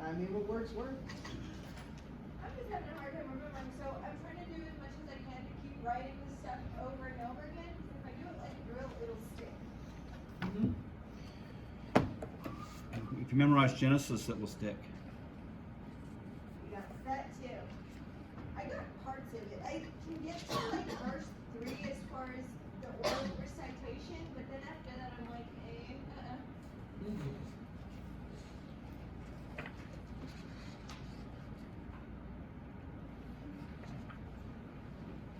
I mean, what works, work. I'm just having a hard time remembering, so I'm trying to do as much as I can to keep writing this stuff over and over again, because if I do it like a drill, it'll stick. If you memorize Genesis, it will stick. Yeah, that too. I got parts of it. I can get to like verse 3 as far as the oral recitation, but then after that I'm like,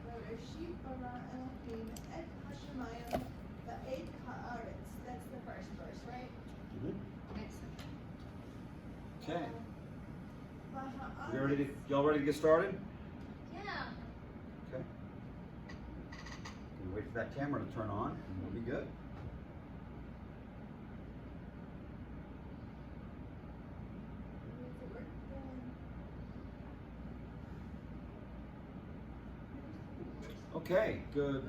Bereshit bara Elohim et hashamayim va'et haaretz. That's the first verse, right? Okay. Y'all ready to get started? Yeah. Okay. We'll wait for that camera to turn on, and we'll be good. Okay, good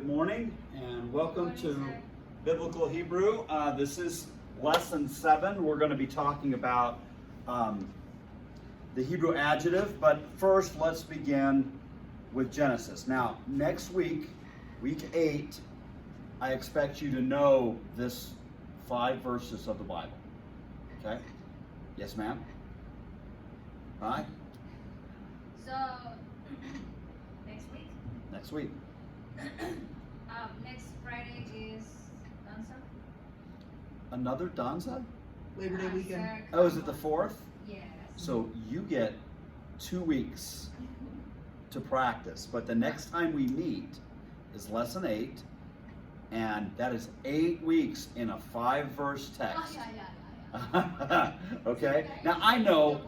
morning, and welcome to Biblical Hebrew. This is lesson 7. We're going to be talking about the Hebrew adjective, but first let's begin with Genesis. Now, next week, week 8, I expect you to know this 5 verses of the Bible. Okay? Yes, ma'am? All right? So, next week? Next week. Next Friday is Danza. Another Danza? Labor Day weekend. Oh, is it the 4th? Yes. So you get 2 weeks to practice, but the next time we meet is lesson 8, and that is 8 weeks in a 5-verse text. Okay? Now I know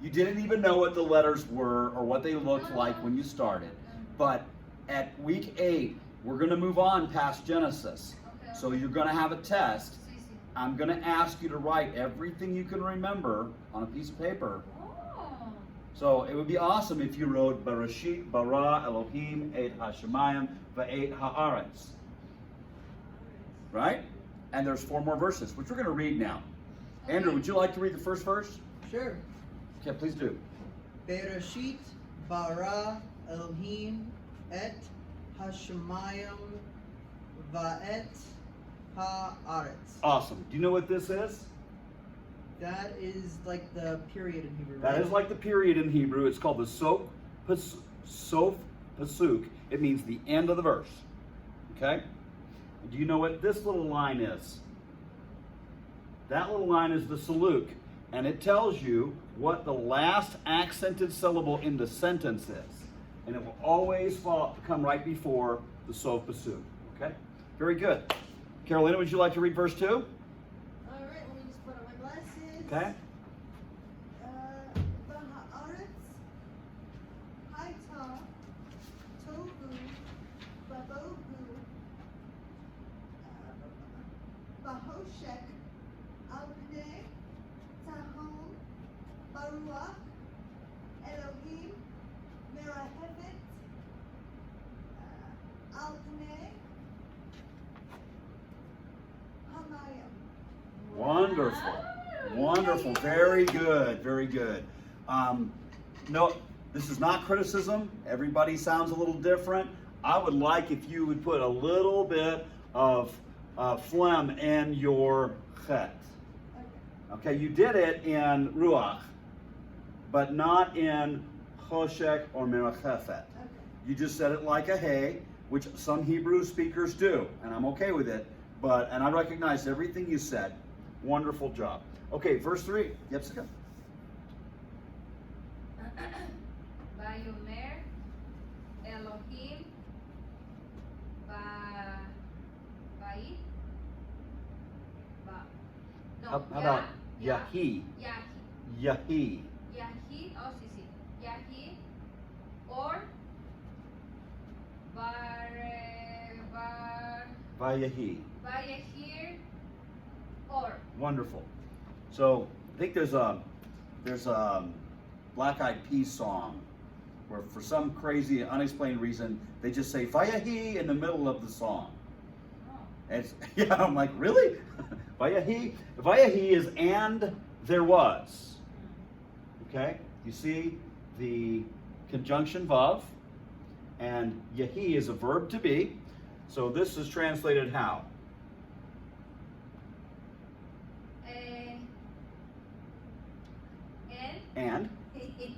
you didn't even know what the letters were or what they looked like when you started, but at week 8, we're going to move on past Genesis. Okay. So you're going to have a test. I'm going to ask you to write everything you can remember on a piece of paper. Oh. So it would be awesome if you wrote Bereshit bara Elohim et hashamayim va'et haaretz. Right? And there's 4 more verses, which we're going to read now. Okay. Andrew, would you like to read the first verse? Sure. Okay, please do. Bereshit bara Elohim et hashamayim va'et haaretz. Awesome. Do you know what this is? That is like the period in Hebrew. That right? is like the period in Hebrew. It's called the sof pasuk. It means the end of the verse. Okay? Do you know what this little line is? That little line is the saluk, and it tells you what the last accented syllable in the sentence is. And it will always come right before the sof pasuk. Okay? Very good. Carolina, would you like to read verse 2? All right, let me just put on my glasses. Okay. V'ha'aretz hayta tohu v'bohu v'hoshek al pnei tahom baruach Elohim merahepet al pnei hamayim. Wonderful. Wonderful. Very good. Very good. No, this is not criticism. Everybody sounds a little different. I would like if you would put a little bit of phlegm in your chet. Okay, you did it in ruach, but not in choshek or merachefet. You just said it like a hey, which some Hebrew speakers do, and I'm okay with it. And I recognize everything you said. Wonderful job. Okay, verse 3. Yep, Sika. Vayomer Elohim Vai How about Yahi? Yahi. Yahi, oh sí, sí. Yahi or Vayahi. Vayahir or. Wonderful. So I think there's a Black Eyed Peas song where for some crazy unexplained reason they just say Vayahi in the middle of the song. Oh. And it's, yeah, I'm like, really? Vayahi? Vayahi is and there was. Okay? You see the conjunction vav, and yehi is a verb to be. So this is translated how? And Elohim,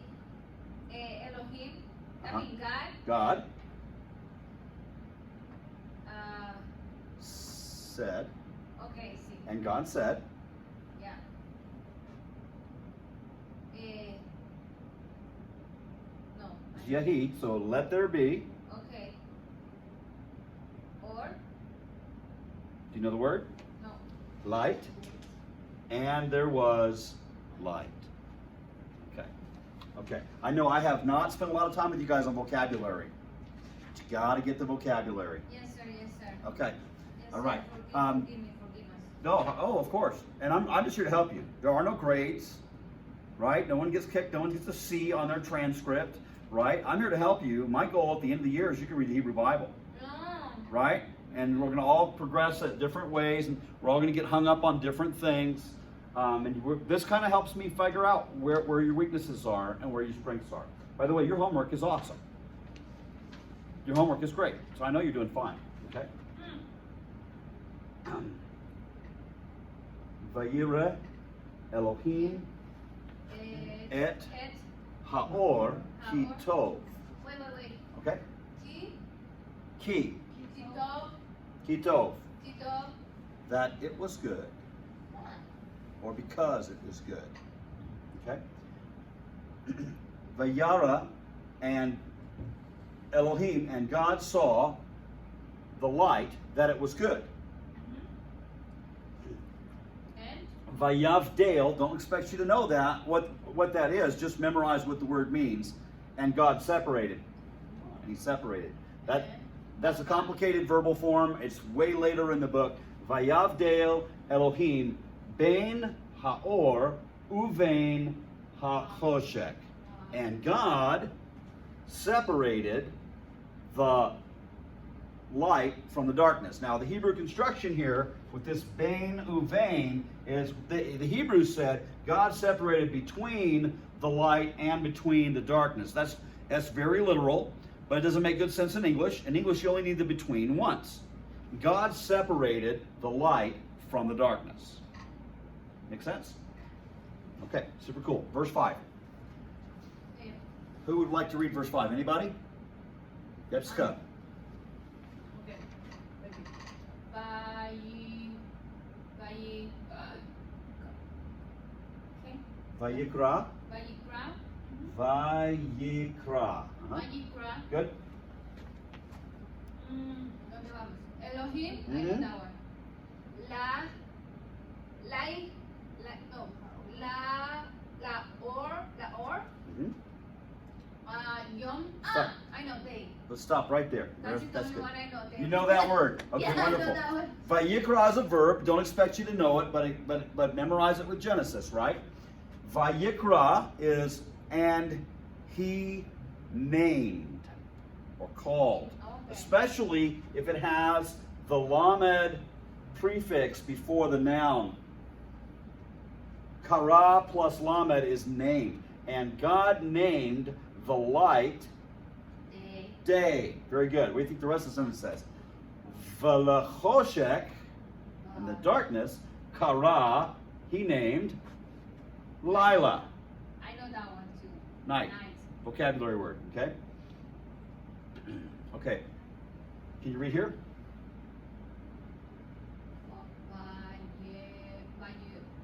Uh-huh. I mean God, God uh, said, okay, see, and God said, yeah. No. yehi, so let there be. Okay. Or, Do you know the word? no. Light. And there was light. Okay. Okay. I know I have not spent a lot of time with you guys on vocabulary. But you got to get the vocabulary. Yes, sir, yes, sir. Okay. Yes, All sir. right. Forgive me, forgive us. No, oh, of course. And I'm just here to help you. There are no grades, right? No one gets kicked, no one gets a C on their transcript, right? I'm here to help you. My goal at the end of the year is you can read the Hebrew Bible, No. right? And we're going to all progress at different ways, and we're all going to get hung up on different things. This kind of helps me figure out where your weaknesses are and where your strengths are. By the way, your homework is awesome. Your homework is great, so I know you're doing fine, okay? Vayireh Elohim et haor ki tov. Wait. Okay? Ki, Ki, Tito, ki tov. Tito, That it was good, or because it was good. Okay? Vayara and Elohim, and God saw the light that it was good. and Vayavdale, don't expect you to know that, what that is, just memorize what the word means. And God separated. And he separated. That's a complicated verbal form. It's way later in the book. Vayavdale Elohim bein haor uvein hachoshek. And God separated the light from the darkness. Now the Hebrew construction here with this bein uvein is the Hebrew said God separated between the light and between the darkness. That's very literal, but it doesn't make good sense in English. In English you only need the between once. God separated the light from the darkness. Make sense? Okay, super cool. Verse 5. Who would like to read verse 5? Anybody? Let's go. okay. Okay. Vayikra. Vayikra. Vayikra. Uh-huh. Vayikra. Good. ¿Dónde vamos? Elohim, Mhm. ahí está ahora. La or, Mhm. yom, Stop. I know, they. Let's stop right there. That's the That's only good. one I know, they. You know that word. Okay, Yeah, wonderful. I know that one. Vayikra is a verb. Don't expect you to know it, but memorize it with Genesis, right? Vayikra is and he named or called, Okay. especially if it has the lamed prefix before the noun. Kara plus lamed is named, and God named the light They. day. Very good. What do you think the rest of the sentence says? V'lechoshek, in the darkness, kara, he named Lila. I know that one too. Night. Vocabulary word, okay? Okay. Can you read here?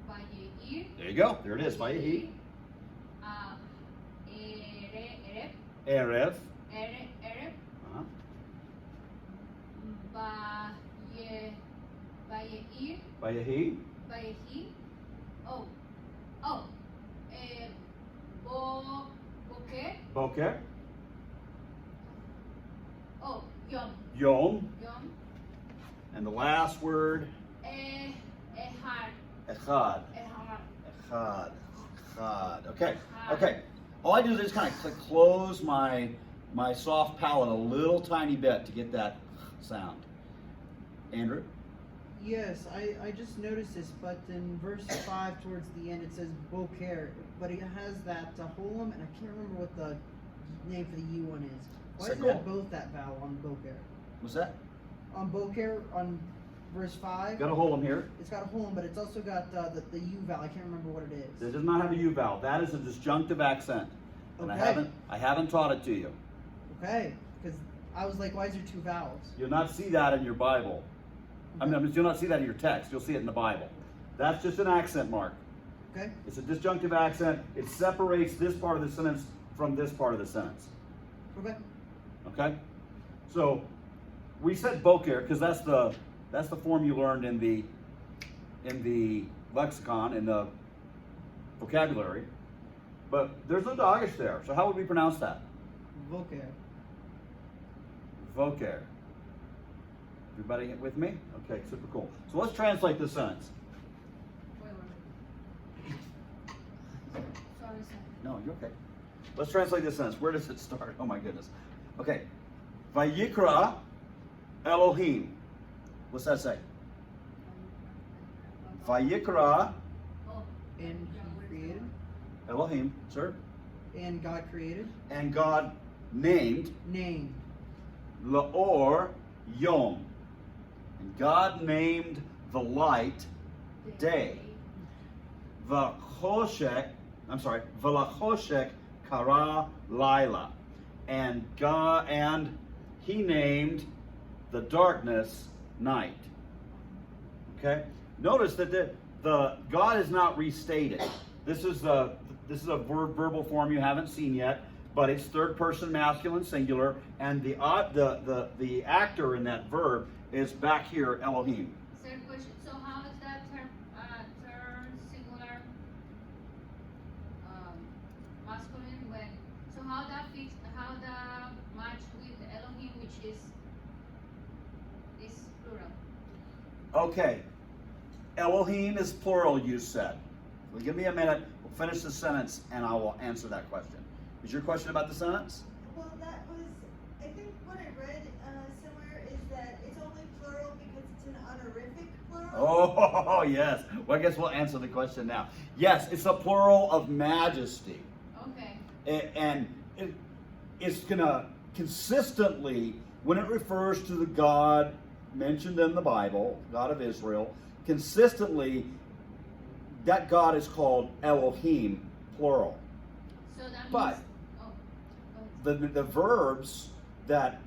Vayir. There you go. There it is. Vayehi. Erev. Erev. Erev. Uh-huh. Vayeir. Vayehi. Vayehi. Oh. Boker. Boker. Oh, Yom. Yom. Yom. And the last word, Echad. Echad. Echad. Echad. Echad. Okay. Okay. All I do is just kind of close my soft palate a little tiny bit to get that sound. Andrew? Yes, I just noticed this, but in verse 5 towards the end it says boker, but it has that holum, and I can't remember what the name for the U one is. Why is Second. it both that vowel on boker? What's that? On boker, on verse 5, Got a holum here. it's got a holum, but it's also got the U vowel. I can't remember what it is. It does not have a U vowel. That is a disjunctive accent. And Okay. I haven't taught it to you. Okay, because I was like, why is there two vowels? You'll not see that in your Bible. You'll not see that in your text. You'll see it in the Bible. That's just an accent mark. Okay. It's a disjunctive accent. It separates this part of the sentence from this part of the sentence. Okay. Okay? So we said boker because that's the form you learned in the lexicon, in the vocabulary. But there's no dagesh there. So how would we pronounce that? Boker. Voker. Everybody with me? Okay, super cool. So let's translate this sentence. Wait. Sorry, sir. No, you're okay. Let's translate this sentence. Where does it start? Oh my goodness. Okay. Vayikra Elohim. What's that say? Vayikra Oh. And he created, Elohim, sir. and God created, And God named named, Laor Yom. And God named the light day. V'choshek kara laila. And he named the darkness night. Okay? Notice that the God is not restated. This is a verbal form you haven't seen yet, but it's third person masculine singular, and the actor in that verb is back here, Elohim. Third question. So how is that term singular masculine when? So how that fits? How that match with Elohim, which is plural? Okay. Elohim is plural, you said. Well, give me a minute. We'll finish the sentence, and I will answer that question. Is your question about the sentence? Well, that was, I think what I read somewhere is that it's only plural because it's an honorific plural. Oh, yes. Well, I guess we'll answer the question now. Yes, it's a plural of majesty. Okay. And it's going to consistently, when it refers to the God mentioned in the Bible, God of Israel, consistently, that God is called Elohim, plural. So that means. But Oh. Go ahead. the verbs that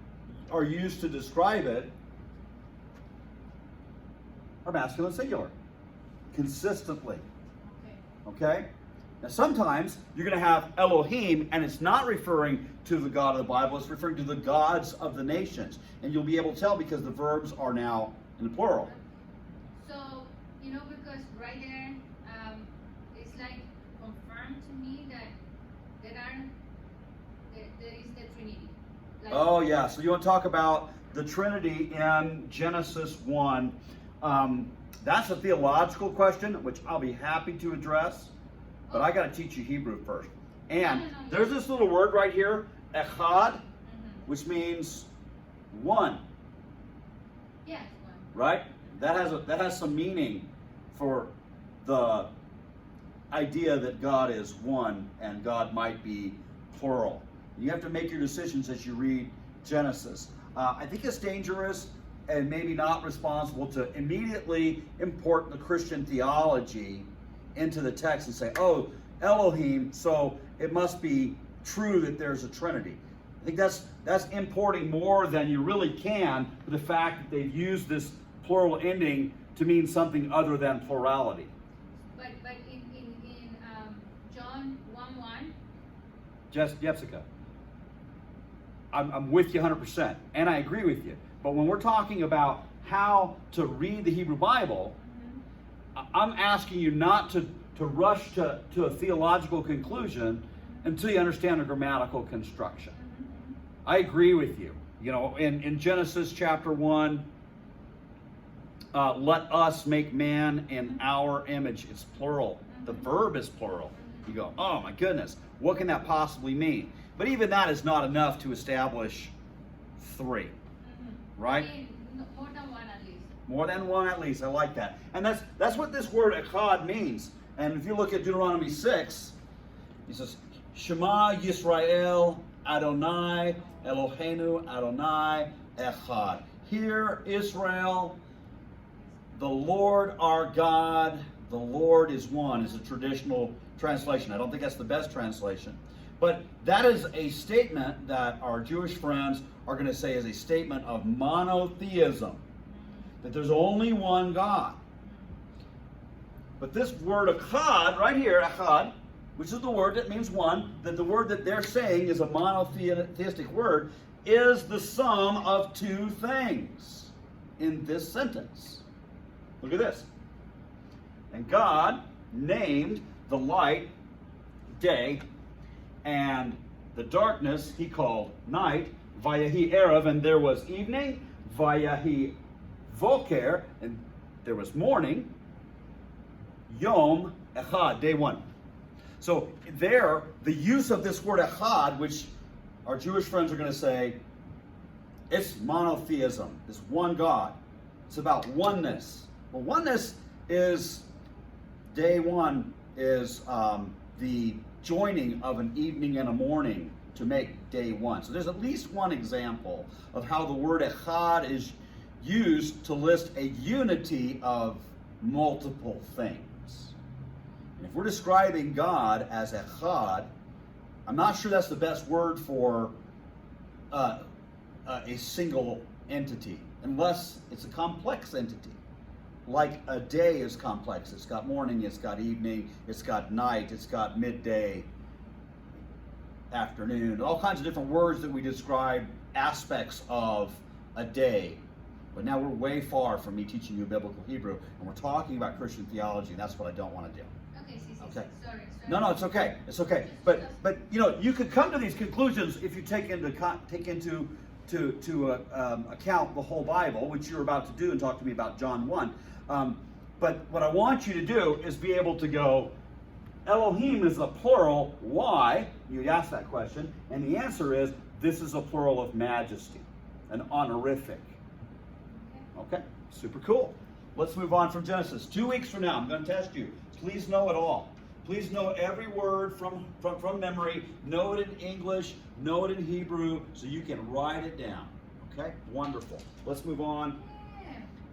are used to describe it are masculine singular, consistently. Okay. Okay? Now sometimes you're going to have Elohim, and it's not referring to the God of the Bible, it's referring to the gods of the nations. And you'll be able to tell because the verbs are now in the plural. So, because right there, it's like confirmed to me that there is the Trinity. Like, Oh yeah, so you want to talk about the Trinity in Genesis 1. That's a theological question, which I'll be happy to address, but I got to teach you Hebrew first. And there's this little word right here, Echad, which means one, Yes, one. right? That has some meaning for the idea that God is one and God might be plural. You have to make your decisions as you read Genesis. I think it's dangerous and maybe not responsible to immediately import the Christian theology into the text and say, oh, Elohim, so it must be true that there's a Trinity. I think that's importing more than you really can with the fact that they've used this plural ending to mean something other than plurality. But in John 1:1. Jessica, I'm with you 100%, and I agree with you. But when we're talking about how to read the Hebrew Bible, I'm asking you not to rush to a theological conclusion until you understand the grammatical construction. I agree with you. In Genesis chapter 1, let us make man in our image. It's plural. The verb is plural. You go, oh my goodness, what can that possibly mean? But even that is not enough to establish three, right? More than one at least. More than one at least. I like that. And that's what this word echad means. And if you look at Deuteronomy 6, he says, Shema Yisrael Adonai Eloheinu Adonai Echad. Hear, Israel, the Lord our God, the Lord is one, is a traditional translation. I don't think that's the best translation. But that is a statement that our Jewish friends are going to say is a statement of monotheism. That there's only one God. But this word echad, right here, echad, which is the word that means one, that the word that they're saying is a monotheistic word, is the sum of two things in this sentence. Look at this. And God named the light day, and the darkness he called night, vayahi erev, and there was evening, vayahi voker, and there was morning, yom echad, day one. So there, the use of this word echad, which our Jewish friends are going to say, it's monotheism, it's one God. It's about oneness. Well, oneness is, day one is the joining of an evening and a morning to make day one. So there's at least one example of how the word echad is used to list a unity of multiple things. And if we're describing God as echad, I'm not sure that's the best word for a single entity, unless it's a complex entity. Like a day is complex. It's got morning, it's got evening, it's got night, it's got midday, afternoon, all kinds of different words that we describe aspects of a day. But now we're way far from me teaching you biblical Hebrew, and we're talking about Christian theology, and that's what I don't want to do. Okay. Sorry. No, it's okay. It's okay. But you know, you could come to these conclusions if you take into account the whole Bible, which you're about to do, and talk to me about John 1. But what I want you to do is be able to go, Elohim is a plural. Why? You ask that question, and the answer is this is a plural of majesty, an honorific. Okay, super cool. Let's move on from Genesis. 2 weeks from now, I'm going to test you. Please know it all. Please know every word from memory. Know it in English. Know it in Hebrew, so you can write it down. Okay, wonderful. Let's move on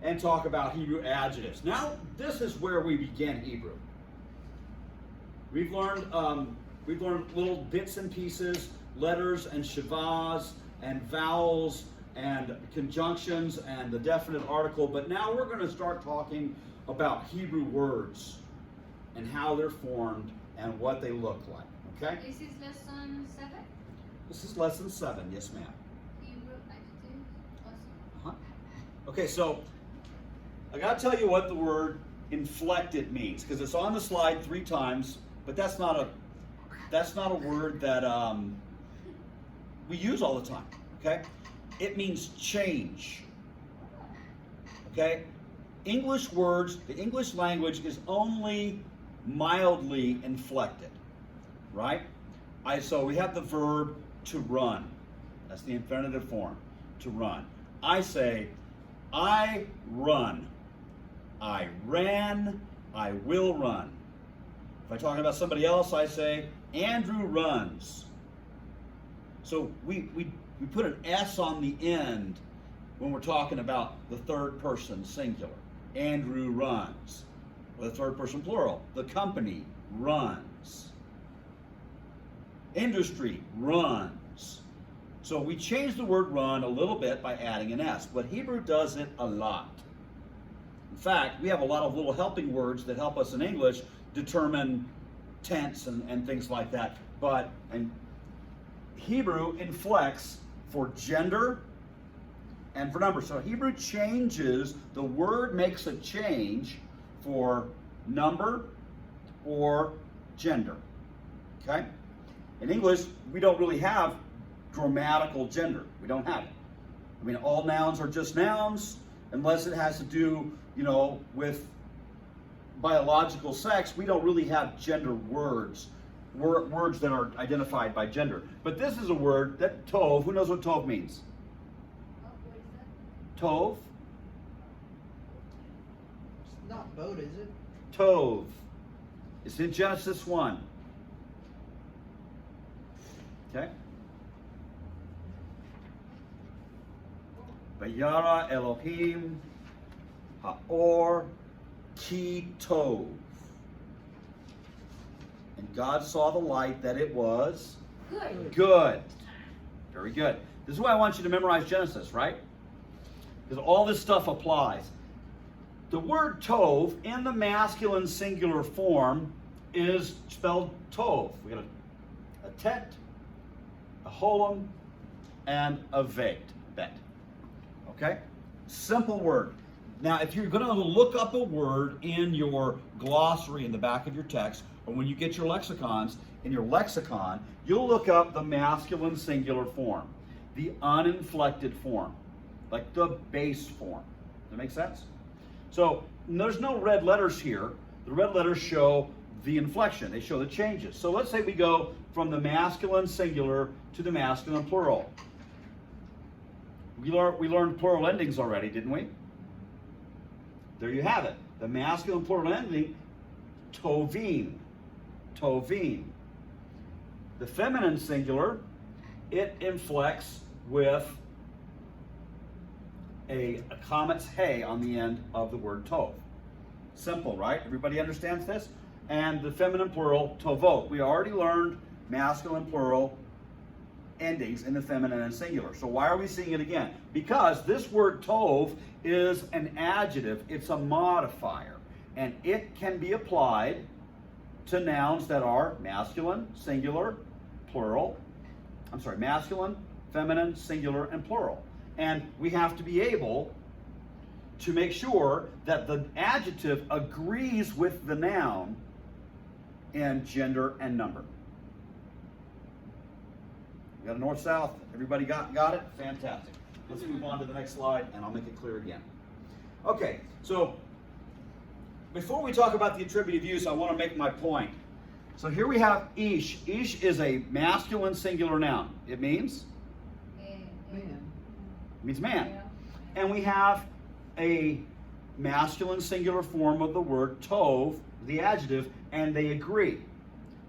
and talk about Hebrew adjectives. Now, this is where we begin Hebrew. We've learned little bits and pieces, letters and shavas and vowels and conjunctions and the definite article, but now we're going to start talking about Hebrew words and how they're formed and what they look like. Okay? This is lesson 7? This is lesson 7, yes ma'am. Hebrew adjectives. Awesome. Okay, so I got to tell you what the word inflected means, because it's on the slide 3 times, but that's not a word that we use all the time. Okay, it means change. Okay, English words, the English language is only mildly inflected, right? So we have the verb to run. That's the infinitive form, to run. I say, I run. I ran. I will run. If I'm talking about somebody else, I say, Andrew runs. So we put an S on the end when we're talking about the third person singular. Andrew runs. Or the third person plural. The company runs. Industry runs. So we change the word run a little bit by adding an S, but Hebrew does it a lot. In fact, we have a lot of little helping words that help us in English determine tense and things like that. And Hebrew inflects for gender and for number. So Hebrew changes, the word makes a change for number or gender. Okay? In English, we don't really have grammatical gender. We don't have it. I mean, all nouns are just nouns unless it has to do, with biological sex. We don't really have gender words, words that are identified by gender. But this is a word that tov, who knows what tov means? Oh, what is that? Tov. not boat, is it? Tov. It's in Genesis 1. Okay? Vayara Elohim Haor Ki Tov. And God saw the light that it was Good. good. Very good. This is why I want you to memorize Genesis, right? Because all this stuff applies. The word tov in the masculine singular form is spelled tov. We got a tet, a holum, and a bet. Okay? Simple word. Now, if you're going to look up a word in your glossary in the back of your text, or when you get your lexicons, in your lexicon, you'll look up the masculine singular form, the uninflected form, like the base form. Does that make sense? So there's no red letters here. The red letters show the inflection. They show the changes. So let's say we go from the masculine singular to the masculine plural. We learned plural endings already, didn't we? There you have it. The masculine plural ending, tovim. Tovim. The feminine singular, it inflects with a comma's hey on the end of the word tov. Simple, right? Everybody understands this? And the feminine plural, tovot. We already learned masculine plural endings in the feminine and singular. So why are we seeing it again? Because this word tov is an adjective. It's a modifier. And it can be applied to nouns that are masculine, singular, plural. Masculine, feminine, singular, and plural. And we have to be able to make sure that the adjective agrees with the noun in gender and number. We got a north-south. Everybody got it? Fantastic. Let's move on to the next slide, and I'll make it clear again. Okay, so before we talk about the attributive use, I want to make my point. So here we have ish. Ish is a masculine singular noun. It means? Man. It means man. And we have a masculine singular form of the word tov, the adjective, and they agree.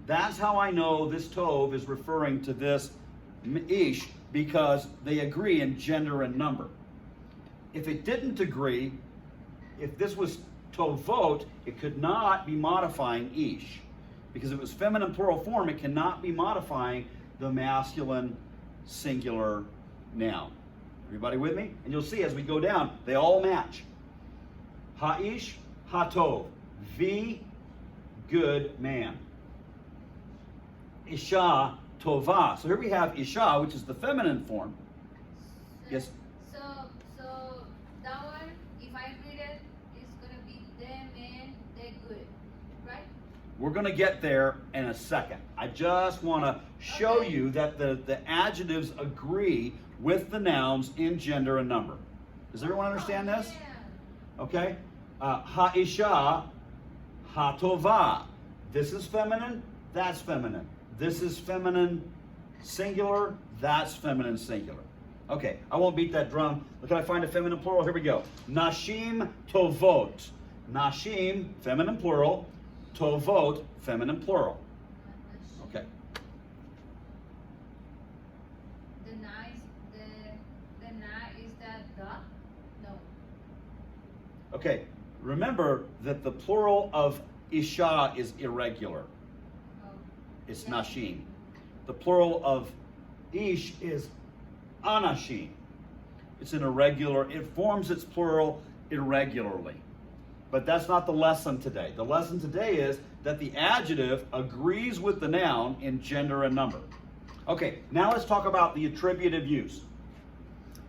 That's how I know this tov is referring to this ish, because they agree in gender and number. If it didn't agree, if this was tovot, it could not be modifying ish. Because if it was feminine plural form, it cannot be modifying the masculine singular noun. Everybody with me? And you'll see as we go down, they all match. Ha-ish, ha-tov. The good man. Isha, tova. So here we have isha, which is the feminine form. Yes? So that one, if I read it, it's going to be the man, the good, right? We're going to get there in a second. I just want to show Okay. you that the adjectives agree with the nouns in gender and number. Does everyone understand this? Yeah. Okay? Ha-isha, ha-tova. This is feminine, that's feminine. This is feminine singular, that's feminine singular. Okay, I won't beat that drum. Can I find a feminine plural? Here we go. Nashim tovot. Nashim, feminine plural. Tovot, feminine plural. Okay. The na is that the? No. Okay, remember that the plural of isha is irregular. Oh. It's Yeah. nashim. The plural of ish is anashim. It's an irregular, it forms its plural irregularly. But that's not the lesson today. The lesson today is that the adjective agrees with the noun in gender and number. Okay, now let's talk about the attributive use.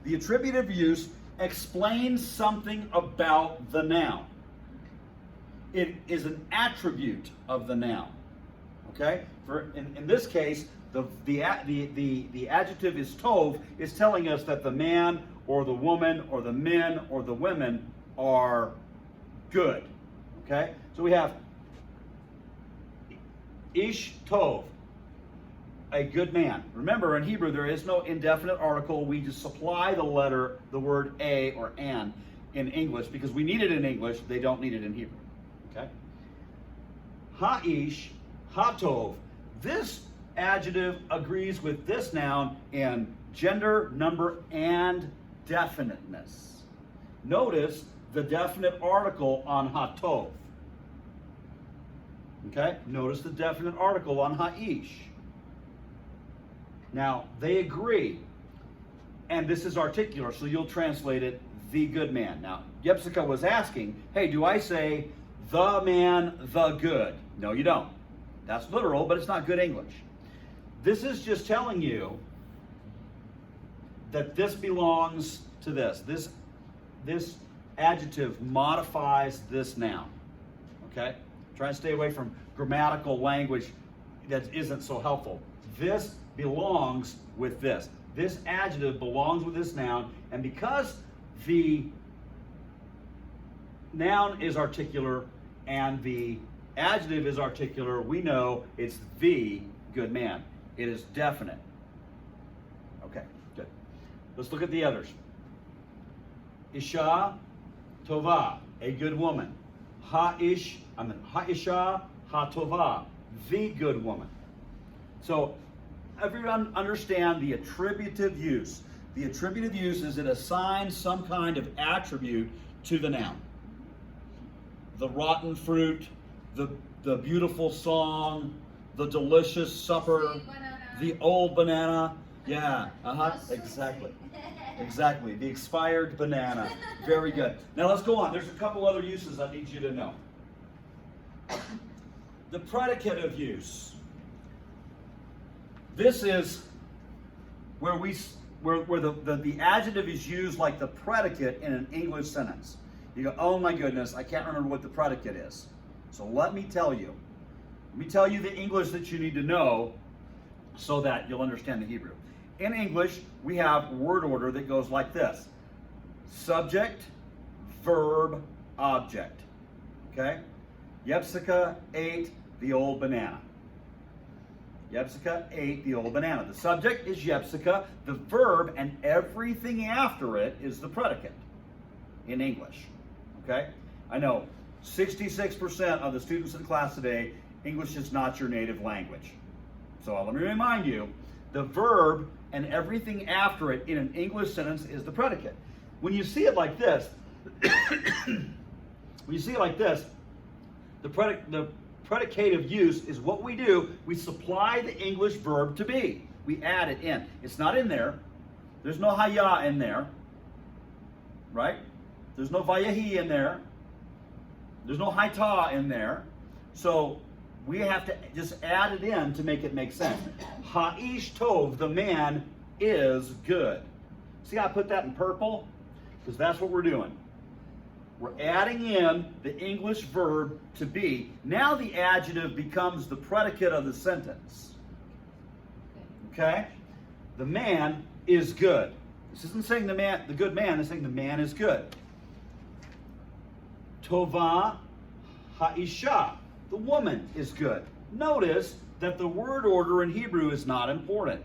The attributive use explains something about the noun. It is an attribute of the noun. Okay? In this case, the adjective is tov, is telling us that the man or the woman or the men or the women are good. Okay? So we have ish tov, a good man. Remember, in Hebrew, there is no indefinite article. We just supply the word a or an, in English because we need it in English. They don't need it in Hebrew. Okay? Ha'ish, hatov. This adjective agrees with this noun in gender, number, and definiteness. Notice the definite article on hatov. Okay? Notice the definite article on ha'ish. Now, they agree. And this is articular, so you'll translate it, the good man. Now, Yepsica was asking, hey, do I say the man, the good? No, you don't. That's literal, but it's not good English. This is just telling you that this belongs to this. This adjective modifies this noun. Okay? Try and stay away from grammatical language that isn't so helpful. This belongs with this. This adjective belongs with this noun, and because the noun is articular and the adjective is articular, we know it's the good man. It is definite. Okay, good. Let's look at the others. Isha tova, a good woman. Ha'isha ha'tova, the good woman. So everyone understand the attributive use. The attributive use is it assigns some kind of attribute to the noun. The rotten fruit, the beautiful song, the delicious supper, the old banana. Yeah, exactly. Exactly, the expired banana. Very good. Now let's go on. There's a couple other uses I need you to know. The predicative use. This is where the adjective is used like the predicate in an English sentence. You go, oh my goodness, I can't remember what the predicate is. So let me tell you. Let me tell you the English that you need to know so that you'll understand the Hebrew. In English, we have word order that goes like this. Subject, verb, object. Okay? Yepsica ate the old banana. Yepsica ate the old banana. The subject is Yepsica. The verb and everything after it is the predicate in English. Okay? I know 66% of the students in class today, English is not your native language. So let me remind you, the verb and everything after it in an English sentence is the predicate. When you see it like this, the predicative use is what we do. We supply the English verb to be. We add it in. It's not in there. There's no haya in there. Right? There's no vayahi in there. There's no haita in there. So we have to just add it in to make it make sense. Ha'ish tov, the man is good. See how I put that in purple? Because that's what we're doing. We're adding in the English verb to be. Now the adjective becomes the predicate of the sentence. Okay? The man is good. This isn't saying the good man, it's saying the man is good. Tova ha'isha, the woman is good. Notice that the word order in Hebrew is not important.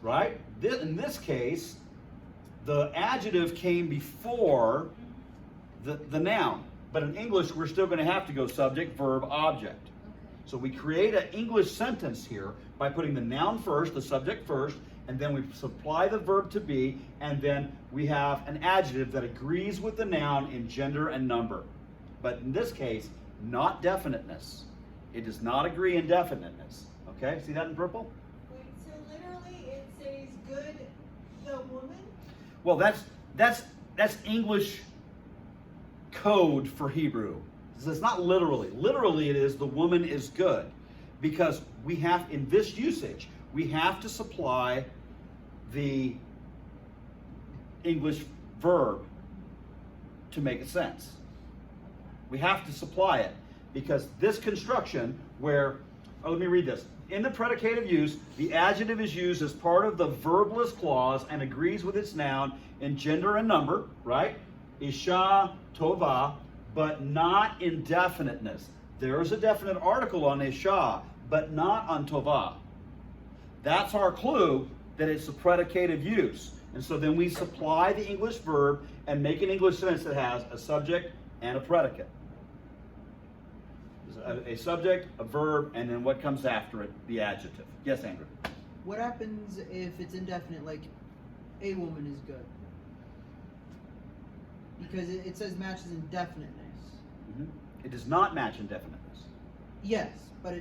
Right? In this case, the adjective came before the noun. But in English, we're still going to have to go subject, verb, object. So we create an English sentence here by putting the noun first, the subject first, and then we supply the verb to be, and then we have an adjective that agrees with the noun in gender and number. But in this case, not definiteness. It does not agree in definiteness. Okay, see that in purple? Wait, so literally it says good the woman? Well, that's English code for Hebrew. So it's not literally. Literally it is the woman is good. Because we have, in this usage, we have to supply the English verb to make sense. We have to supply it because this construction where, let me read this. In the predicative use, the adjective is used as part of the verbless clause and agrees with its noun in gender and number, right? Isha, tova, but not in definiteness. There is a definite article on Isha, but not on tova. That's our clue that it's a predicative use. And so then we supply the English verb and make an English sentence that has a subject and a predicate. A subject, a verb, and then what comes after it, the adjective. Yes, Andrew? What happens if it's indefinite, like a woman is good? Because it says matches indefiniteness. It does not match indefiniteness. Yes, but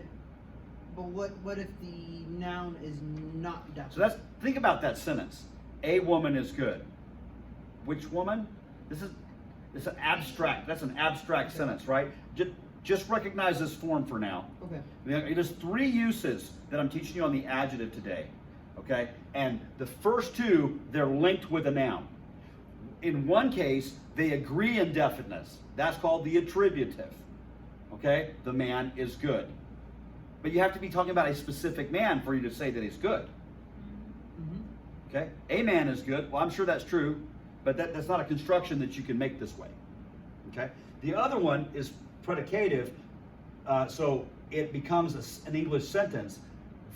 what if the noun is not definite? So think about that sentence. A woman is good. Which woman? It's an abstract. That's an abstract sentence, right? Just recognize this form for now. Okay. There's 3 uses that I'm teaching you on the adjective today. Okay? And the first 2, they're linked with a noun. In one case, they agree in definiteness. That's called the attributive. Okay? The man is good. But you have to be talking about a specific man for you to say that he's good. Okay? A man is good. Well, I'm sure that's true, but that's not a construction that you can make this way. Okay? The other one is predicative, so it becomes an English sentence.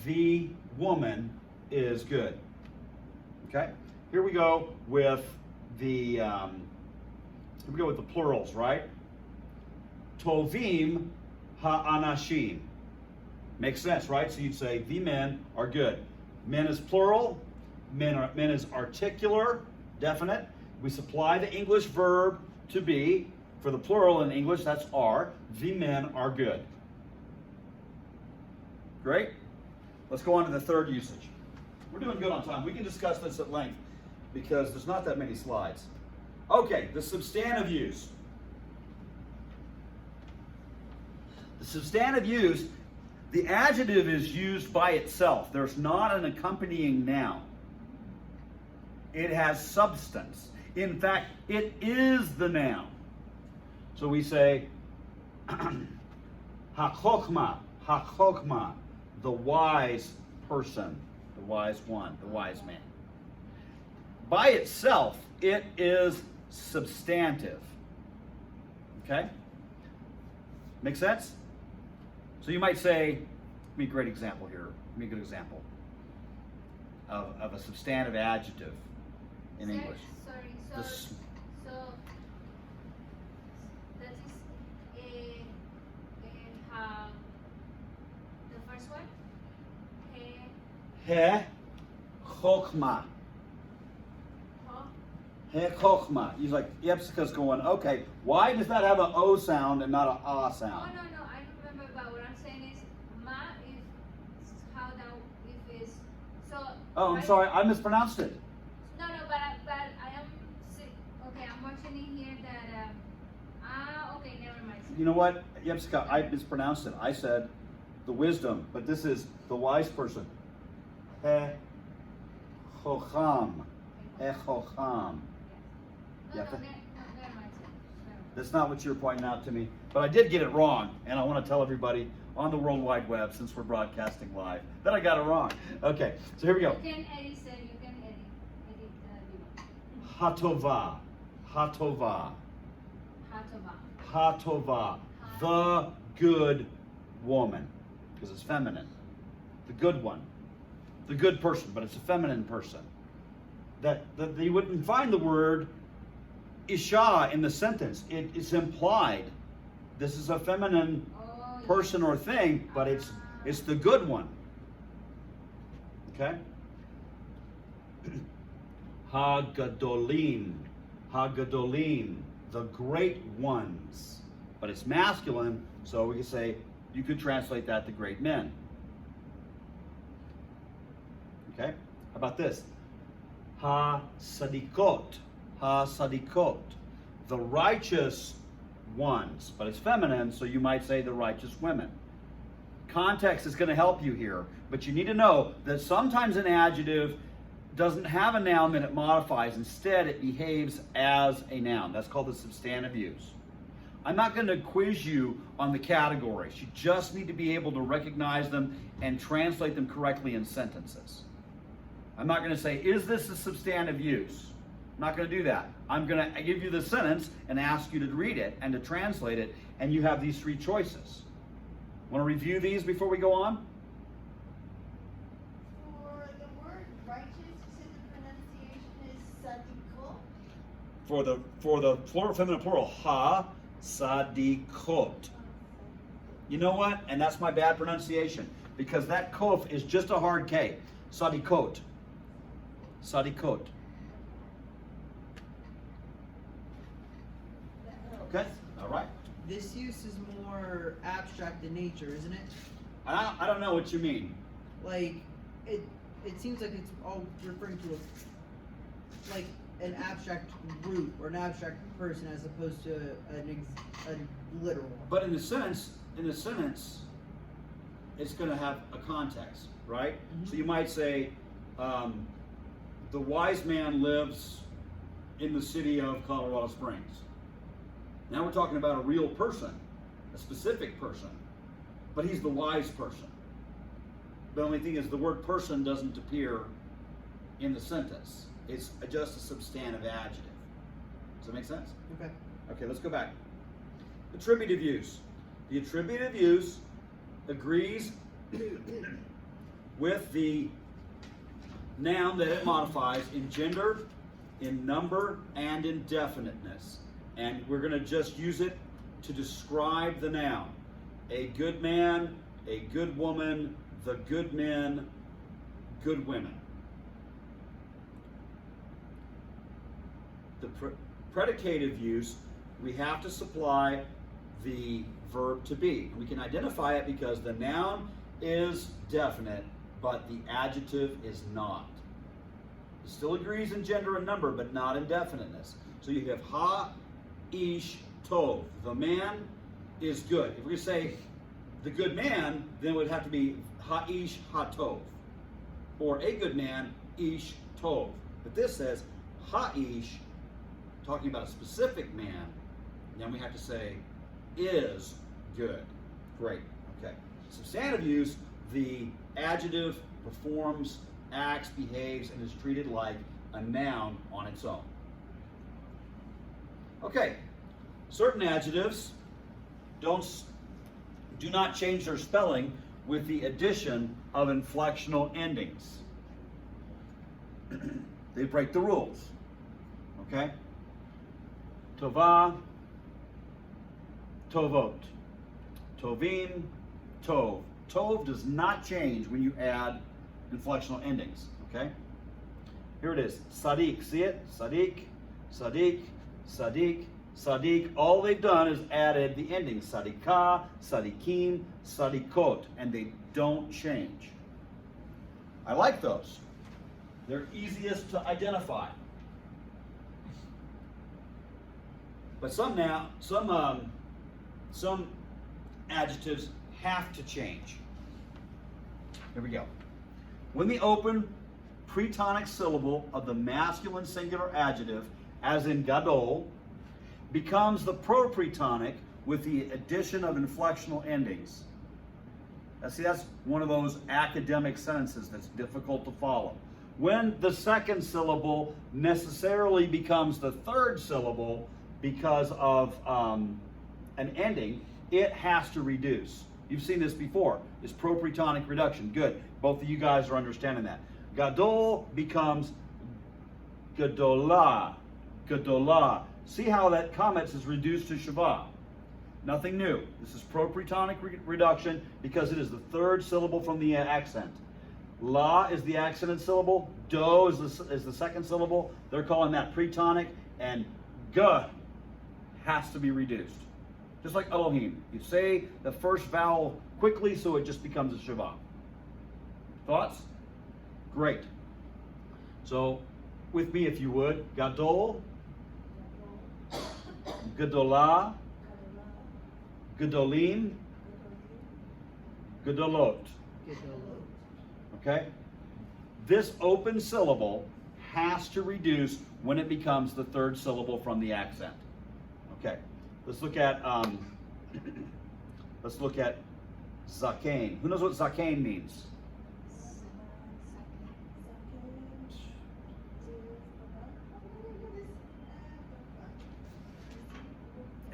The woman is good. Okay? Here we go with the plurals, right? Tovim ha'anashim. Makes sense, right? So you'd say the men are good. Men is plural. Men is articular, definite. We supply the English verb to be. For the plural in English, that's are. The men are good. Great. Let's go on to the third usage. We're doing good on time. We can discuss this at length because there's not that many slides. Okay, the substantive use. The substantive use, the adjective is used by itself. There's not an accompanying noun. It has substance. In fact, it is the noun. So we say, ha-chokmah, the wise person, the wise one, the wise man. By itself, it is substantive. Okay? Make sense? So you might say, give me a great example here. Give me a good example of a substantive adjective in English. Sorry, so that is the first one. He-chokmah. He-chokmah. He's like, Yepsika's going, okay, why does that have an O sound and not an A sound? No, I remember, but what I'm saying is, ma is how that if is, so. Oh, I'm right? sorry, I mispronounced it. No, but I am, okay, I'm watching it here that, okay, never mind. You know what, Yepsika, I mispronounced it. I said the wisdom, but this is the wise person. He-chocham. He-chocham. Never mind. That's not what you're pointing out to me. But I did get it wrong, and I want to tell everybody on the World Wide Web, since we're broadcasting live, that I got it wrong. Okay, so here we go. You can edit, sir, you can edit the Hatova. Hatova. Hatova. Hatova. The good woman. Because it's feminine. The good one. The good person, but it's a feminine person. That you wouldn't find the word Isha in the sentence. It's implied. This is a feminine person or thing, but it's the good one. Okay? Ha-gadolim. Ha-gadolim. The great ones. But it's masculine, so we could say, you could translate that to great men. Okay? How about this? Ha-sadikot. Ha-sadikot. The righteous ones. But it's feminine, so you might say the righteous women. Context is going to help you here. But you need to know that sometimes an adjective doesn't have a noun that it modifies. Instead, it behaves as a noun. That's called the substantive use. I'm not going to quiz you on the categories. You just need to be able to recognize them and translate them correctly in sentences. I'm not going to say, is this a substantive use? I'm not going to do that. I'm going to give you the sentence and ask you to read it and to translate it, and you have these 3 choices. Want to review these before we go on? For the word righteous, you said the pronunciation for the plural, feminine plural, ha sadikot. You know what? And that's my bad pronunciation, because that kof is just a hard K. Sadikot. Sadikot. Okay? All right. This use is more abstract in nature, isn't it? I don't know what you mean. Like, it seems like it's all referring to like an abstract group or an abstract person as opposed to a literal. But in the sentence, it's going to have a context, right? Mm-hmm. So you might say, the wise man lives in the city of Colorado Springs. Now we're talking about a real person, a specific person, but he's the wise person. The only thing is the word person doesn't appear in the sentence. It's just a substantive adjective. Does that make sense? Okay. Okay, let's go back. Attributive use. The attributive use agrees with the noun that it modifies in gender, in number, and in definiteness. And we're going to just use it to describe the noun. A good man, a good woman, the good men, good women. The predicative use, we have to supply the verb to be. We can identify it because the noun is definite, but the adjective is not. It still agrees in gender and number, but not in definiteness. So you have ha, ish, tov. The man is good. If we're going to say the good man, then it would have to be ha, ish, ha, tov. Or a good man, ish, tov. But this says ha, ish, talking about a specific man, then we have to say is good. Great. Okay. Substantive use, the adjective performs, acts, behaves, and is treated like a noun on its own. Okay. Certain adjectives do not change their spelling with the addition of inflectional endings. They break the rules. Okay? Tova, tovot. Tovim, tov. Tov does not change when you add inflectional endings. Okay? Here it is. Sadiq. See it? Sadiq, Sadiq, Sadiq, Sadiq. All they've done is added the ending. Sadiqa, Sadiqim, Sadiqot. And they don't change. I like those. They're easiest to identify. But some adjectives have to change. Here we go. When the open pretonic syllable of the masculine singular adjective, as in gadol, becomes the propretonic with the addition of inflectional endings. Now, see, that's one of those academic sentences that's difficult to follow. When the second syllable necessarily becomes the third syllable because of an ending, it has to reduce. You've seen this before. It's propretonic reduction. Good. Both of you guys are understanding that. Gadol becomes gadolah. Gadolah. See how that comments is reduced to Shavah. Nothing new. This is propretonic reduction because it is the third syllable from the accent. La is the accented syllable. Do is the second syllable. They're calling that pretonic. And G has to be reduced. Just like Elohim. You say the first vowel quickly so it just becomes a Shavah. Thoughts? Great. So, with me if you would. Gadol, Gadolah, Gadolim, Gadolot. Okay? This open syllable has to reduce when it becomes the third syllable from the accent. Okay. Let's look at Zakein. Who knows what Zakein means?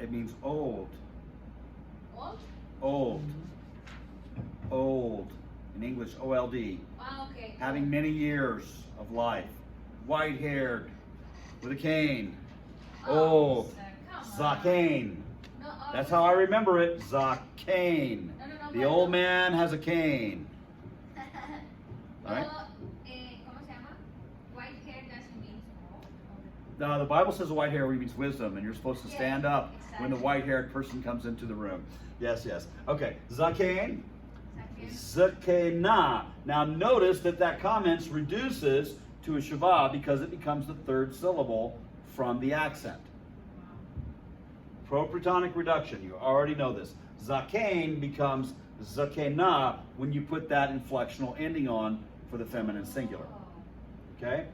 It means old. Old? Old. Old. In English, O-L-D. Ah, okay. Having many years of life. White-haired. With a cane. Oh, come on. Zakane. No, That's how I remember it. Zakane. No, The old man has a cane. All right. ¿Cómo se llama? White hair doesn't mean small. Now, the Bible says white hair means wisdom, and you're supposed to Yeah, stand up when the exactly. white-haired person comes into the room. Yes, yes. Okay, Zakane, Second. Zakena. Now, notice that comments reduces to a shavah because it becomes the third syllable from the accent. Propretonic reduction. You already know this. Zakane becomes Zakena when you put that inflectional ending on for the feminine singular. Okay?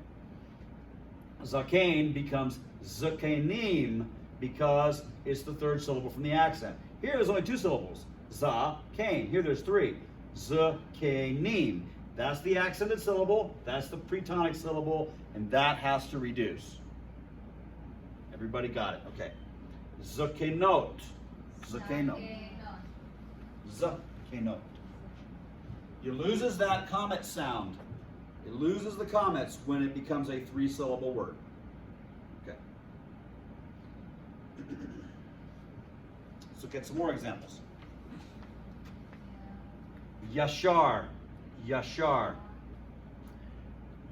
Zakane becomes Zakenim because it's the third syllable from the accent. Here there's only two syllables. Zakane. Here there's three. Zakenim. That's the accented syllable, that's the pretonic syllable, and that has to reduce. Everybody got it? Okay. Zakenot. Zakenot. Zakenot. It loses that comet sound. It loses the comets when it becomes a three-syllable word. Okay. Let's look at some more examples. Yashar. Yashar.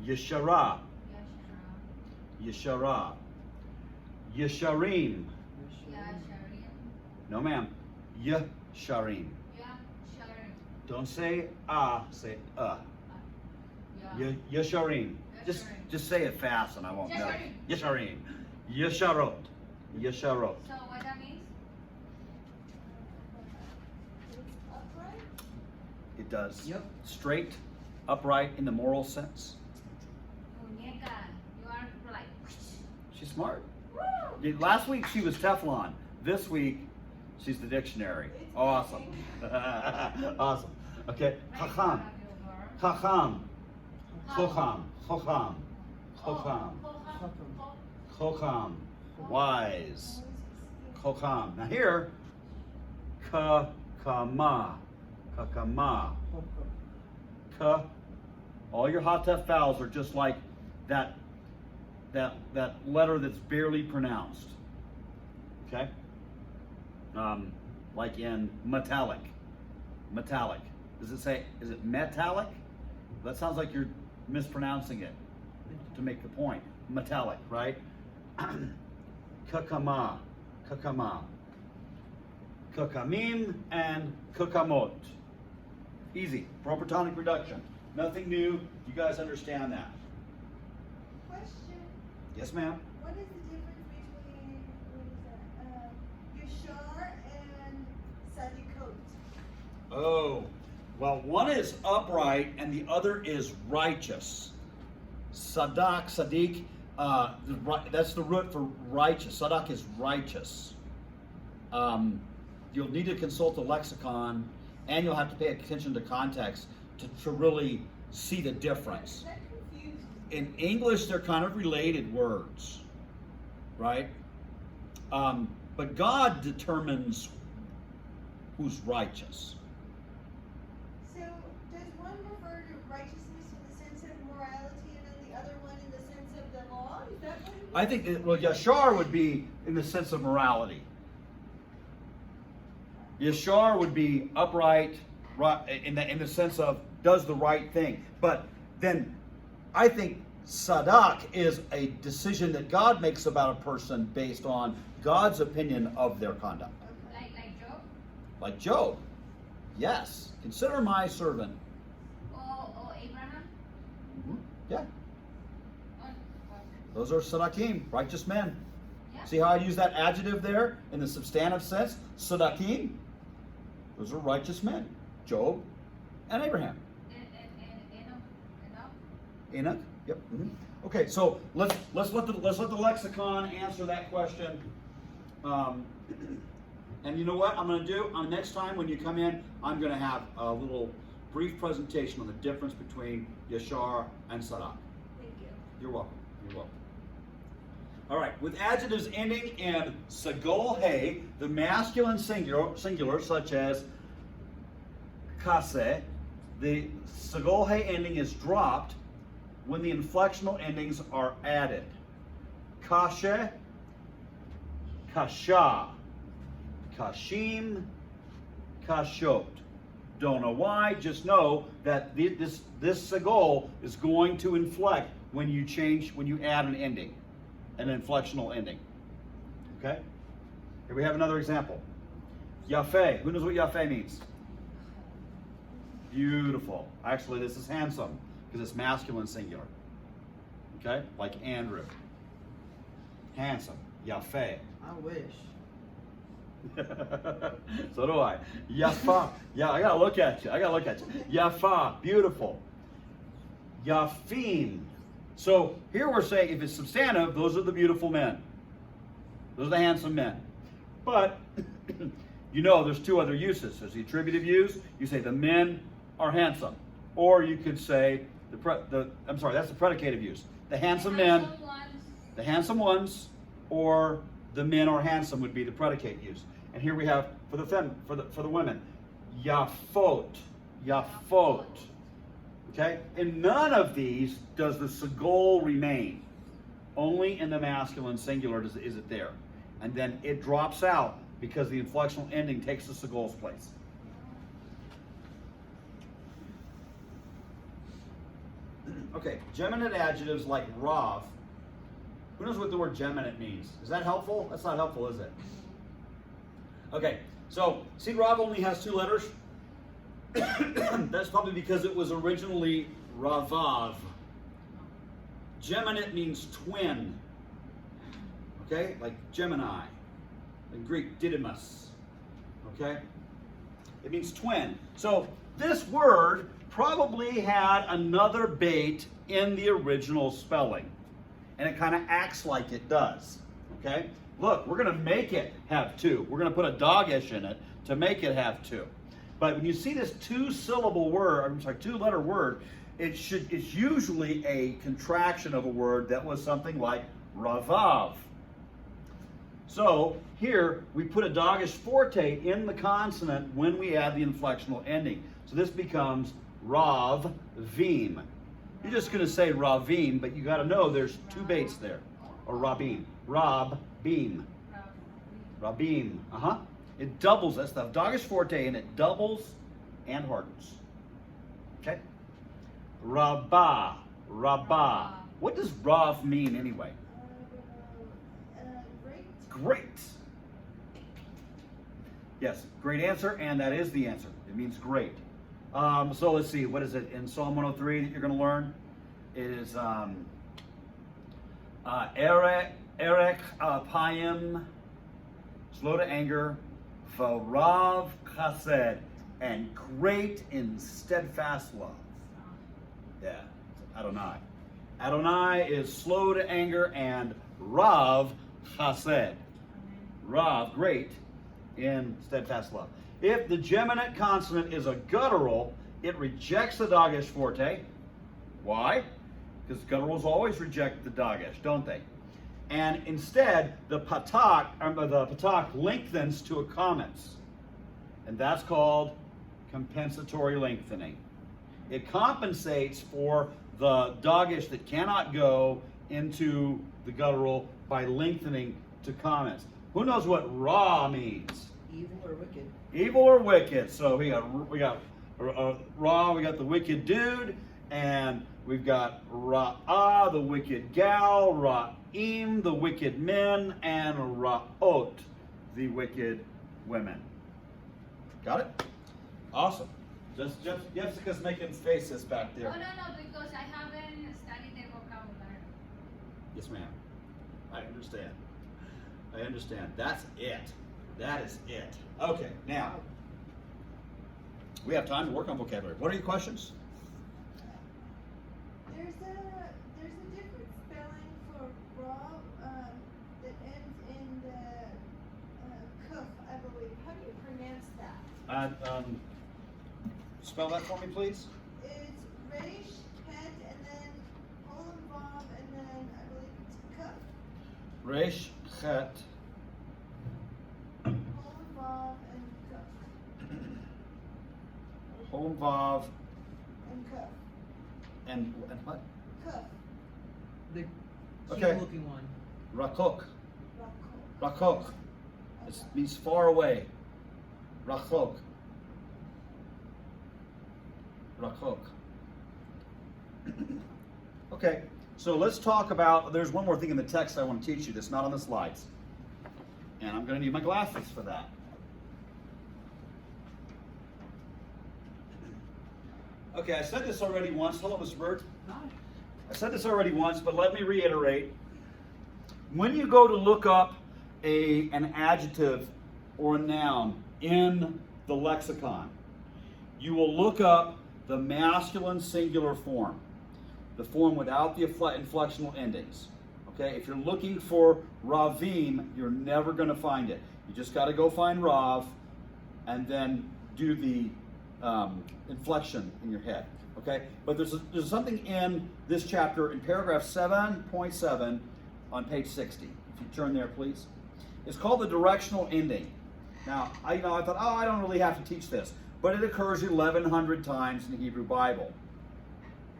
Yeshara. Yeshara. Yesharim. No, ma'am. Yesharim. Don't say say Yesharim. Just say it fast and I won't know. Yesharim. Yesharot. Yesharot. So what that means? Upright? It does. Yep. Straight, upright in the moral sense. Muñeca, you are like. She's smart. Woo! Last week she was Teflon. This week she's the dictionary. Awesome. Awesome. Okay. Chacham. Chacham. Chocham. Chocham. Chocham. Chocham. Wise. Chocham. Now here, kakama. Kakama. Ka. All your hatef vowels are just like that letter that's barely pronounced. Okay? Like in metallic. Metallic. Does it say, is it metallic? That sounds like you're mispronouncing it to make the point. Metallic, right? Kakama. Kakama. Kakamim and kakamot. Easy. Propretonic reduction. Nothing new. You guys understand that. Question. Yes, ma'am? What is the difference between, what is that, Yashar and Sadikot? Oh, well, one is upright and the other is righteous. Sadak, Sadiq, that's the root for righteous. Sadak is righteous. You'll need to consult the lexicon and you'll have to pay attention to context to really see the difference. That confused me. In English, they're kind of related words, right? But God determines who's righteous. So, does one refer to righteousness in the sense of morality and then the other one in the sense of the law? Is that what it is? I think, well, Yashar would be in the sense of morality. Yashar would be upright in the sense of does the right thing. But then I think Sadak is a decision that God makes about a person based on God's opinion of their conduct. Okay. Like Job? Like Job. Yes. Consider my servant. Or Abraham? Yeah. Or, Those are Sadakim, righteous men. yeah. See how I use that adjective there in the substantive sense? Sadakim. Those are righteous men. Job and Abraham. Enoch. Yep. Okay, so let's let the lexicon answer that question. And you know what I'm going to do? Next time when you come in, I'm going to have a little brief presentation on the difference between Yashar and Sadak. Thank you. You're welcome. You're welcome. All right, with adjectives ending in sagol he, the masculine singular such as kase, the sagol he ending is dropped when the inflectional endings are added. Kashe, kasha, kashim, kashot. Don't know why, just know that this sagol is going to inflect when you add an ending, an inflectional ending. Okay? Here we have another example. Yafeh. Who knows what yafeh means? Beautiful. Actually, this is handsome because it's masculine singular. Okay? Like Andrew. Handsome. Yafeh. I wish. So do I. Yafa. Yeah, I gotta look at you. Yafa. Beautiful. Yafim. So here we're saying if it's substantive, those are the beautiful men. Those are the handsome men. But you know there's two other uses. There's the attributive use. You say the men are handsome. Or you could say that's the predicative use. The handsome men, the handsome ones, or the men are handsome would be the predicate use. And here we have for the women, yafot, yafot. Okay? In none of these does the sagol remain. Only in the masculine singular is it there. And then it drops out because the inflectional ending takes the sagol's place. Okay, geminate adjectives like rav. Who knows what the word geminate means? Is that helpful? That's not helpful, is it? Okay, so see, rav only has two letters. That's probably because it was originally ravav. Geminate means twin. Okay, like Gemini. In Greek, didymus. Okay? It means twin. So this word probably had another bait in the original spelling. And it kind of acts like it does. Okay? Look, we're going to make it have two. We're going to put a dogish in it to make it have two. But when you see this two-letter word, it's usually a contraction of a word that was something like ravav. So here we put a dogish forte in the consonant when we add the inflectional ending. So this becomes rav-vim. You're just going to say ravim, but you got to know there's two baits there. Or rabim. Rab-beam. Rabim. It doubles. That's the dogish forte, and it doubles and hardens. Okay? Rabbah. Rabbah. What does rav mean anyway? Great. Yes, great answer, and that is the answer. It means great. So let's see, what is it in Psalm 103 that you're going to learn? It is Erech Payim, slow to anger, Varav Chesed, and great in steadfast love. Yeah, Adonai. Adonai is slow to anger and Rav Chesed. Rav, great in steadfast love. If the geminate consonant is a guttural, it rejects the dogish forte. Why? Because gutturals always reject the dogish, don't they? And instead, the patak lengthens to a commence. And that's called compensatory lengthening. It compensates for the dogish that cannot go into the guttural by lengthening to commence. Who knows what ra means? Evil or wicked. Evil or wicked. So we got ra, we got the wicked dude, and we've got ra'ah, the wicked gal, ra'im, the wicked men, and ra'ot, the wicked women. Got it? Awesome. Jessica's making faces back there. Oh, no, because I haven't studied the vocabulary. Yes, ma'am. I understand. That's it. That is it. Okay, now, we have time to work on vocabulary. What are your questions? There's a different spelling for raw that ends in the kuf, I believe. How do you pronounce that? Spell that for me, please. It's Reish, Het, and then Holem Vav, and then I believe it's kuf. Resh, Chet, Holem Vav and kuf. Hom, Vav, And kuf. and what? Kuf. The Okay. looking one. Rakok. Rakol. Rakok. It means far away. Rachok. Rachok. Okay, so let's talk about, there's one more thing in the text I want to teach you that's not on the slides. And I'm going to need my glasses for that. Okay, I said this already once. Hello, Mr. Bird. I said this already once, but let me reiterate. When you go to look up an adjective or a noun in the lexicon, you will look up the masculine singular form, the form without the inflectional endings. Okay, if you're looking for ravim, you're never going to find it. You just got to go find rav and then do the inflection in your head. Okay, but there's something in this chapter in paragraph 7.7 on page 60. If you turn there, please. It's called the directional ending. Now, I thought, I don't really have to teach this, but it occurs 1,100 times in the Hebrew Bible.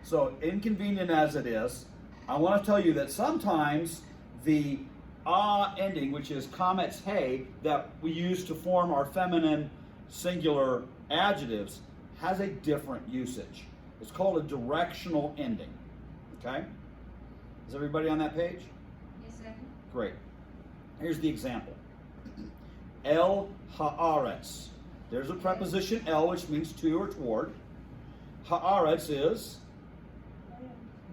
So, inconvenient as it is, I want to tell you that sometimes the ending, which is comets hey, that we use to form our feminine singular adjectives, has a different usage. It's called a directional ending. Okay? Is everybody on that page? Yes, sir. Great. Here's the example. El haaretz. There's a preposition el, which means to or toward. Haaretz is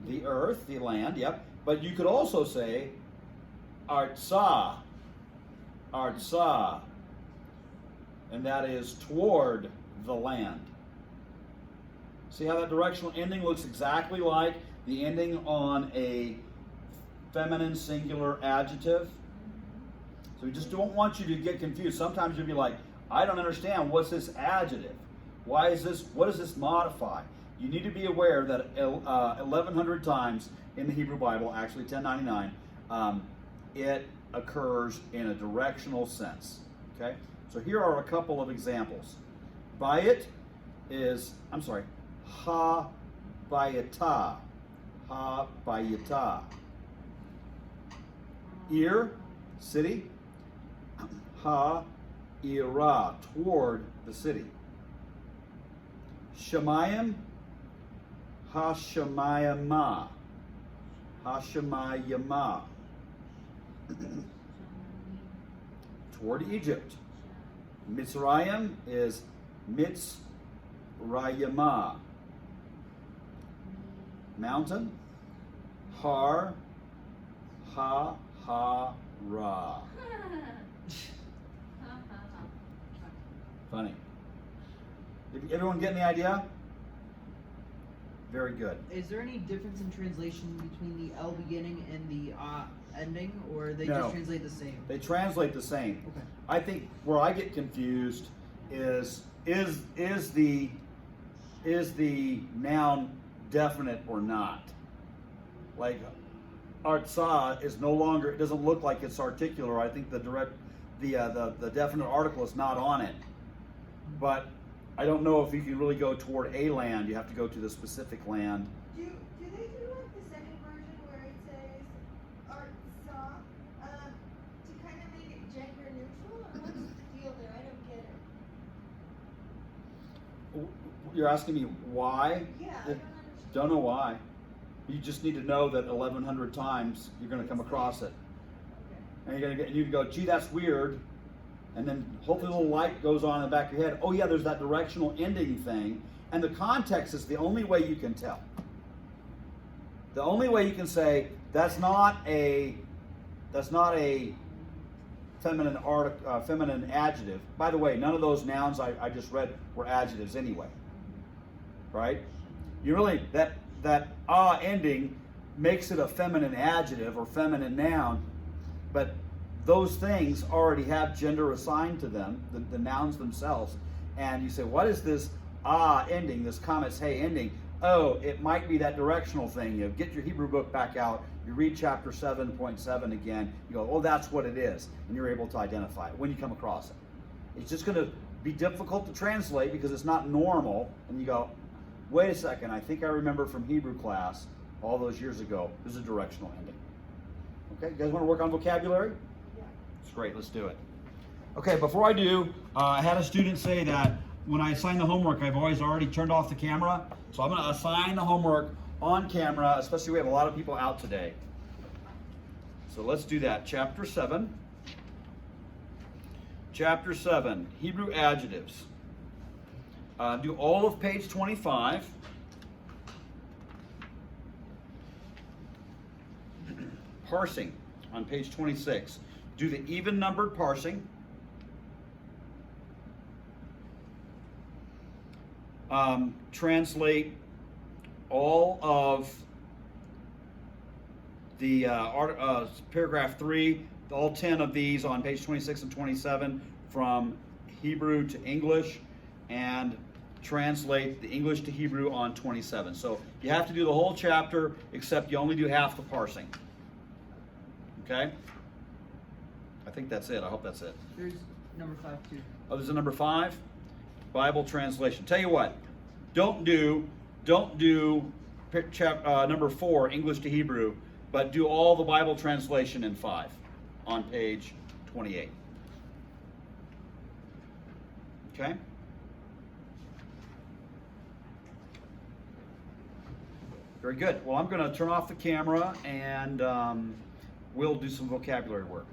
the earth, the land, yep. But you could also say artsah. Artsah. And that is toward the land. See how that directional ending looks exactly like the ending on a feminine singular adjective? So we just don't want you to get confused. Sometimes you'll be like, I don't understand. What's this adjective? Why is this? What does this modify? You need to be aware that 1,100 times in the Hebrew Bible, actually 1099, it occurs in a directional sense. Okay? So here are a couple of examples. Bayit is, ha-bayata. Ha-bayata. Ir, city. Ha-ira, toward the city. Shemayim, ha-shemayama. Ha-shemayama. Toward Egypt. Mitzrayim is Mitzrayimah. Mountain, har, ha, ha, ra. Funny. Did everyone getting the idea? Very good. Is there any difference in translation between the L beginning and the ending, or they No. just translate the same? They translate the same. Okay. I think where I get confused is the noun definite or not? Like artsah is no longer, it doesn't look like it's articular. I think the definite article is not on it. But I don't know if you can really go toward a land. You have to go to the specific land. Do they do like the second version where it says art saw to kind of make it gender neutral, or what's the deal there? I don't get it. You're asking me why? Yeah, I don't understand. Don't know why. You just need to know that 1,100 times you're going to come across it, Okay. and you can go, gee, that's weird, and then hopefully a little light goes on in the back of your head. Oh yeah, there's that directional ending thing, and the context is the only way you can tell. The only way you can say that's not a feminine adjective. By the way, none of those nouns I just read were adjectives anyway. Right? You really that ending makes it a feminine adjective or feminine noun, but those things already have gender assigned to them, the nouns themselves. And you say, what is this ending, this comets hey ending? Oh, it might be that directional thing. You get your Hebrew book back out, you read chapter 7.7 again, you go, oh, that's what it is, and you're able to identify it when you come across it. It's just going to be difficult to translate because it's not normal, and you go, wait a second, I think I remember from Hebrew class all those years ago, there's a directional ending. Okay, you guys want to work on vocabulary? Yeah. It's great, let's do it. Okay, before I do, I had a student say that when I assign the homework, I've always already turned off the camera. So I'm going to assign the homework on camera, especially we have a lot of people out today. So let's do that. Chapter 7. Chapter 7, Hebrew adjectives. Do all of page 25. Parsing on page 26. Do the even numbered parsing. Translate all of the paragraph 3, all 10 of these on page 26 and 27 from Hebrew to English, and translate the English to Hebrew on 27. So you have to do the whole chapter, except you only do half the parsing. Okay? I think that's it. I hope that's it. There's number 5 too. Oh, there's a number 5? Bible translation. Tell you what, don't do number 4, English to Hebrew, but do all the Bible translation in 5 on page 28. Okay? Very good. Well, I'm going to turn off the camera and we'll do some vocabulary work.